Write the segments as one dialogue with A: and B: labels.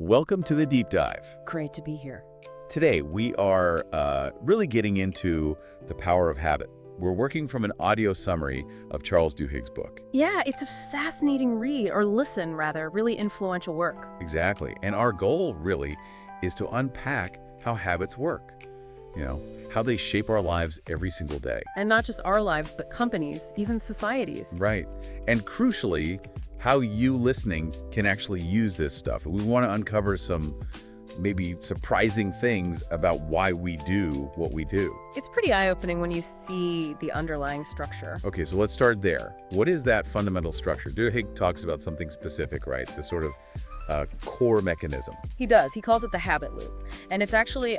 A: Welcome to the Deep Dive.
B: Great to be here.
A: Today, we are really getting into the power of habit. We're working from an audio summary of Charles Duhigg's book.
B: Yeah, it's a fascinating read, or listen rather, really influential work.
A: Exactly. And our goal really is to unpack how habits work. How they shape our lives every single day.
B: And not just our lives, but companies, even societies.
A: Right. And crucially, how you listening can actually use this stuff. We want to uncover some maybe surprising things about why we do what we do.
B: It's pretty eye-opening when you see the underlying structure.
A: Okay, so let's start there. What is that fundamental structure? Duhigg talks about something specific, right? The sort of core mechanism.
B: He does. He calls it the habit loop. And it's actually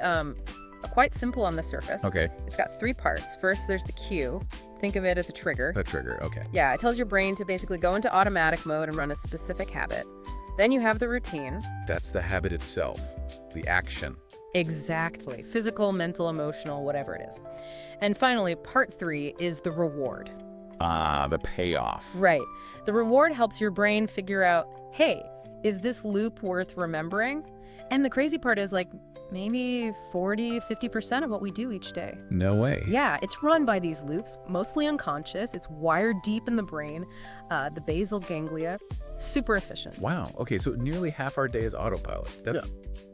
B: quite simple on the surface.
A: Okay.
B: It's got three parts. First, there's the cue. Think of it as a trigger.
A: A trigger, okay.
B: Yeah, it tells your brain to basically go into automatic mode and run a specific habit. Then you have the routine.
A: That's the habit itself, the action.
B: Exactly. Physical, mental, emotional, whatever it is. And finally, part 3 is the reward.
A: Ah, the payoff.
B: Right. The reward helps your brain figure out, hey, is this loop worth remembering? And the crazy part is, maybe 40–50% of what we do each day.
A: No way.
B: Yeah, it's run by these loops, mostly unconscious. It's wired deep in the brain, the basal ganglia. Super efficient.
A: Wow. Okay, so nearly half our day is autopilot. That's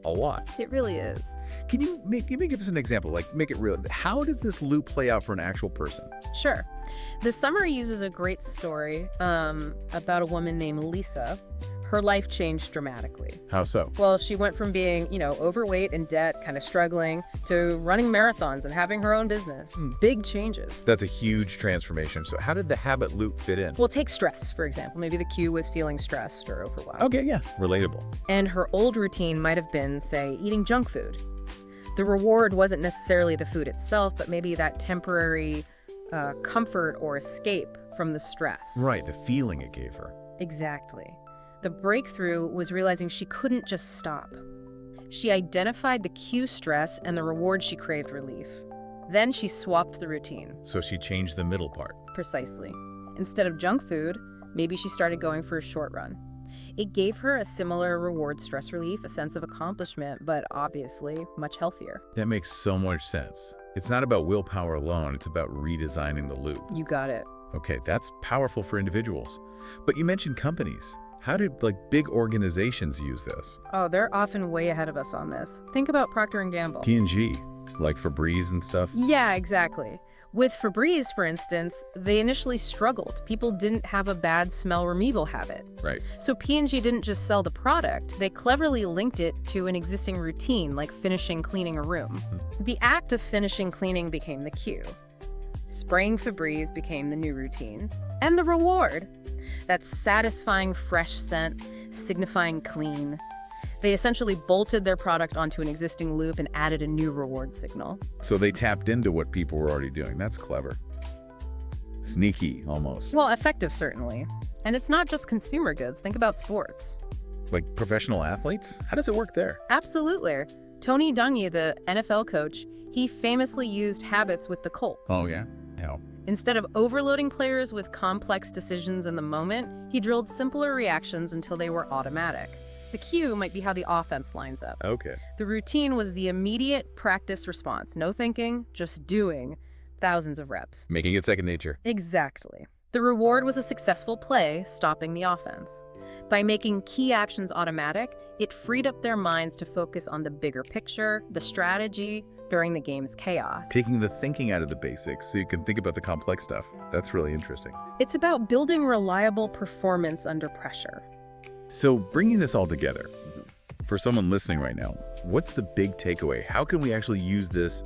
A: a lot.
B: It really is.
A: Can you give us an example? Make it real. How does this loop play out for an actual person?
B: Sure. The summary uses a great story about a woman named Lisa. Her life changed dramatically.
A: How so?
B: Well, she went from being, overweight, in debt, kind of struggling, to running marathons and having her own business. Big changes.
A: That's a huge transformation. So how did the habit loop fit in?
B: Well, take stress, for example. Maybe the cue was feeling stressed or overwhelmed.
A: Okay, yeah, relatable.
B: And her old routine might have been, say, eating junk food. The reward wasn't necessarily the food itself, but maybe that temporary comfort or escape from the stress.
A: Right, the feeling it gave her.
B: Exactly. The breakthrough was realizing she couldn't just stop. She identified the cue stress and the reward she craved relief. Then she swapped the routine.
A: So she changed the middle part.
B: Precisely. Instead of junk food, maybe she started going for a short run. It gave her a similar reward stress relief, a sense of accomplishment, but obviously much healthier.
A: That makes so much sense. It's not about willpower alone, it's about redesigning the loop.
B: You got it.
A: Okay, that's powerful for individuals. But you mentioned companies. How did big organizations use this?
B: Oh, they're often way ahead of us on this. Think about Procter & Gamble.
A: P&G, like Febreze and stuff?
B: Yeah, exactly. With Febreze, for instance, they initially struggled. People didn't have a bad smell removal habit.
A: Right.
B: So P&G didn't just sell the product, they cleverly linked it to an existing routine, like finishing cleaning a room. The act of finishing cleaning became the cue. Spraying Febreze became the new routine. And the reward, that satisfying fresh scent, signifying clean. They essentially bolted their product onto an existing loop and added a new reward signal.
A: So they tapped into what people were already doing. That's clever. Sneaky, almost.
B: Well, effective, certainly. And it's not just consumer goods. Think about sports.
A: Like professional athletes? How does it work there?
B: Absolutely. Tony Dungy, the NFL coach, he famously used habits with the Colts.
A: Oh, yeah? How?
B: Instead of overloading players with complex decisions in the moment, he drilled simpler reactions until they were automatic. The cue might be how the offense lines up.
A: Okay.
B: The routine was the immediate practice response. No thinking, just doing. Thousands of reps.
A: Making it second nature.
B: Exactly. The reward was a successful play, stopping the offense. By making key actions automatic, it freed up their minds to focus on the bigger picture, the strategy, during the game's chaos.
A: Taking the thinking out of the basics so you can think about the complex stuff. That's really interesting.
B: It's about building reliable performance under pressure.
A: So bringing this all together, for someone listening right now, what's the big takeaway? How can we actually use this,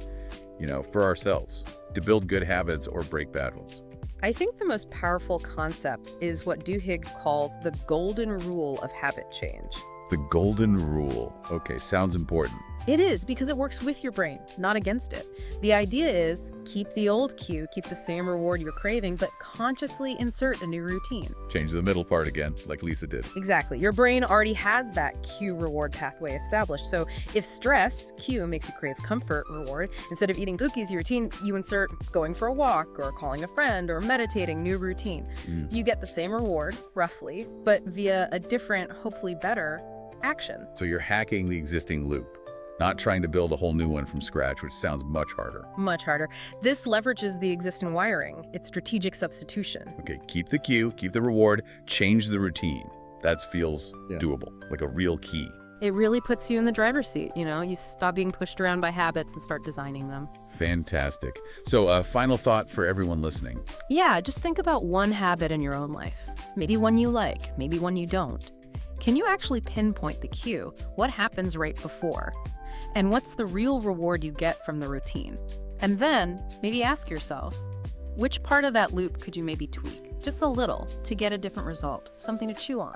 A: for ourselves to build good habits or break bad ones?
B: I think the most powerful concept is what Duhigg calls the golden rule of habit change.
A: The golden rule. Okay, sounds important.
B: It is, because it works with your brain, not against it. The idea is keep the old cue, keep the same reward you're craving, but consciously insert a new routine.
A: Change the middle part again, like Lisa did.
B: Exactly. Your brain already has that cue reward pathway established. So if stress, cue, makes you crave comfort, reward, instead of eating cookies, your routine, you insert going for a walk or calling a friend or meditating, new routine. You get the same reward, roughly, but via a different, hopefully better, action.
A: So you're hacking the existing loop, not trying to build a whole new one from scratch, which sounds much harder.
B: Much harder. This leverages the existing wiring. It's strategic substitution.
A: Okay, keep the cue, keep the reward, change the routine. That feels
C: Yeah.
A: doable, like a real key.
B: It really puts you in the driver's seat, you know? You stop being pushed around by habits and start designing them.
A: Fantastic. So a final thought for everyone listening.
B: Yeah, just think about one habit in your own life. Maybe one you like, maybe one you don't. Can you actually pinpoint the cue? What happens right before? And what's the real reward you get from the routine? And then maybe ask yourself, which part of that loop could you maybe tweak? Just a little to get a different result, something to chew on.